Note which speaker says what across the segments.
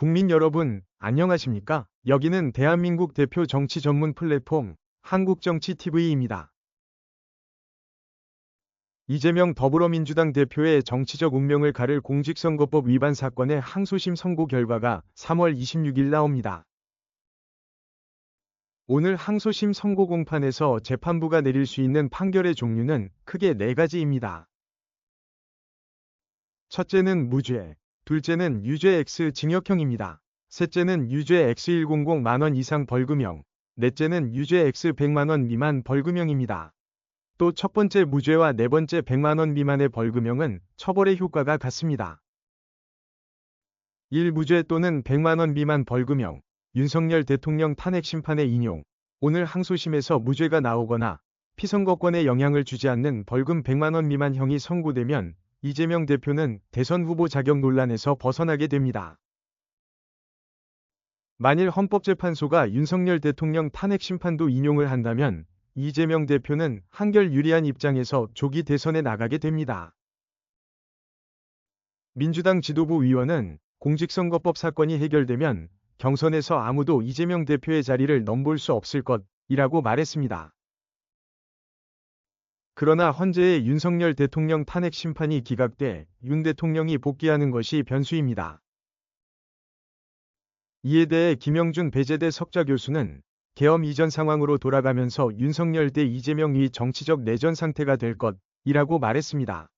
Speaker 1: 국민 여러분, 안녕하십니까? 여기는 대한민국 대표 정치 전문 플랫폼 한국정치TV입니다. 이재명 더불어민주당 대표의 정치적 운명을 가를 공직선거법 위반 사건의 항소심 선고 결과가 3월 26일 나옵니다. 오늘 항소심 선고 공판에서 재판부가 내릴 수 있는 판결의 종류는 크게 4가지입니다. 첫째는 무죄, 둘째는 유죄 X 징역형입니다. 셋째는 유죄 X 100 만원 이상 벌금형, 넷째는 유죄 X 100만원 미만 벌금형입니다. 또 첫 번째 무죄와 네 번째 100만원 미만의 벌금형은 처벌의 효과가 같습니다. 1. 무죄 또는 100만원 미만 벌금형, 윤석열 대통령 탄핵 심판의 인용. 오늘 항소심에서 무죄가 나오거나 피선거권에 영향을 주지 않는 벌금 100만원 미만 형이 선고되면 이재명 대표는 대선 후보 자격 논란에서 벗어나게 됩니다. 만일 헌법재판소가 윤석열 대통령 탄핵 심판도 인용을 한다면 이재명 대표는 한결 유리한 입장에서 조기 대선에 나가게 됩니다. 민주당 지도부 위원은 공직선거법 사건이 해결되면 경선에서 아무도 이재명 대표의 자리를 넘볼 수 없을 것이라고 말했습니다. 그러나 헌재의 윤석열 대통령 탄핵 심판이 기각돼 윤 대통령이 복귀하는 것이 변수입니다. 이에 대해 김영준 배재대 석좌 교수는 계엄 이전 상황으로 돌아가면서 윤석열 대 이재명이 정치적 내전 상태가 될 것이라고 말했습니다.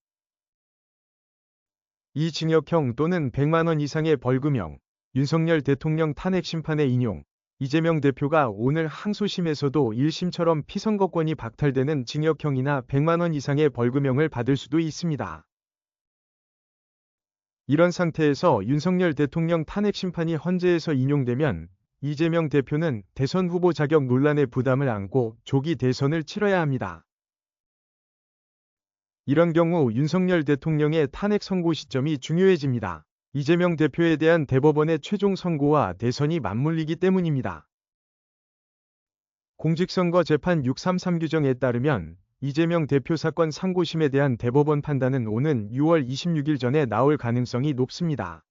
Speaker 1: 이 징역형 또는 100만원 이상의 벌금형, 윤석열 대통령 탄핵 심판의 인용, 이재명 대표가 오늘 항소심에서도 1심처럼 피선거권이 박탈되는 징역형이나 100만원 이상의 벌금형을 받을 수도 있습니다. 이런 상태에서 윤석열 대통령 탄핵 심판이 헌재에서 인용되면 이재명 대표는 대선 후보 자격 논란의 부담을 안고 조기 대선을 치러야 합니다. 이런 경우 윤석열 대통령의 탄핵 선고 시점이 중요해집니다. 이재명 대표에 대한 대법원의 최종 선고와 대선이 맞물리기 때문입니다. 공직선거 재판 633 규정에 따르면 이재명 대표 사건 상고심에 대한 대법원 판단은 오는 6월 26일 전에 나올 가능성이 높습니다.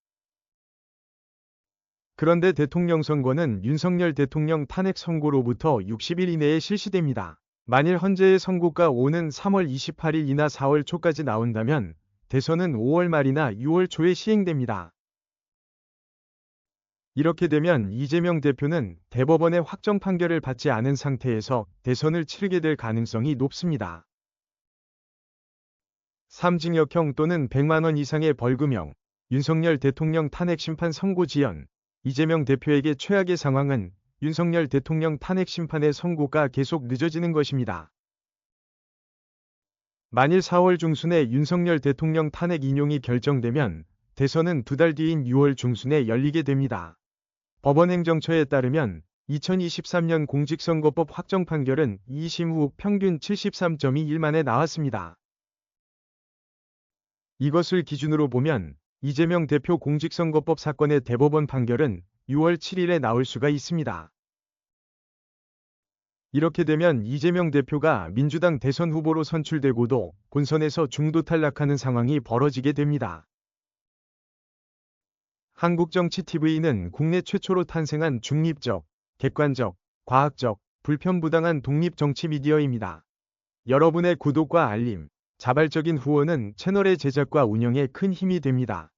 Speaker 1: 그런데 대통령 선고는 윤석열 대통령 탄핵 선고로부터 60일 이내에 실시됩니다. 만일 헌재의 선고가 오는 3월 28일이나 4월 초까지 나온다면 대선은 5월 말이나 6월 초에 시행됩니다. 이렇게 되면 이재명 대표는 대법원의 확정 판결을 받지 않은 상태에서 대선을 치르게 될 가능성이 높습니다. 3. 징역형 또는 100만원 이상의 벌금형, 윤석열 대통령 탄핵 심판 선고 지연. 이재명 대표에게 최악의 상황은 윤석열 대통령 탄핵 심판의 선고가 계속 늦어지는 것입니다. 만일 4월 중순에 윤석열 대통령 탄핵 인용이 결정되면 대선은 2달 뒤인 6월 중순에 열리게 됩니다. 법원행정처에 따르면 2023년 공직선거법 확정 판결은 2심 후 평균 73.21만에 나왔습니다. 이것을 기준으로 보면 이재명 대표 공직선거법 사건의 대법원 판결은 6월 7일에 나올 수가 있습니다. 이렇게 되면 이재명 대표가 민주당 대선 후보로 선출되고도 본선에서 중도 탈락하는 상황이 벌어지게 됩니다. 한국정치TV는 국내 최초로 탄생한 중립적, 객관적, 과학적, 불편부당한 독립정치 미디어입니다. 여러분의 구독과 알림, 자발적인 후원은 채널의 제작과 운영에 큰 힘이 됩니다.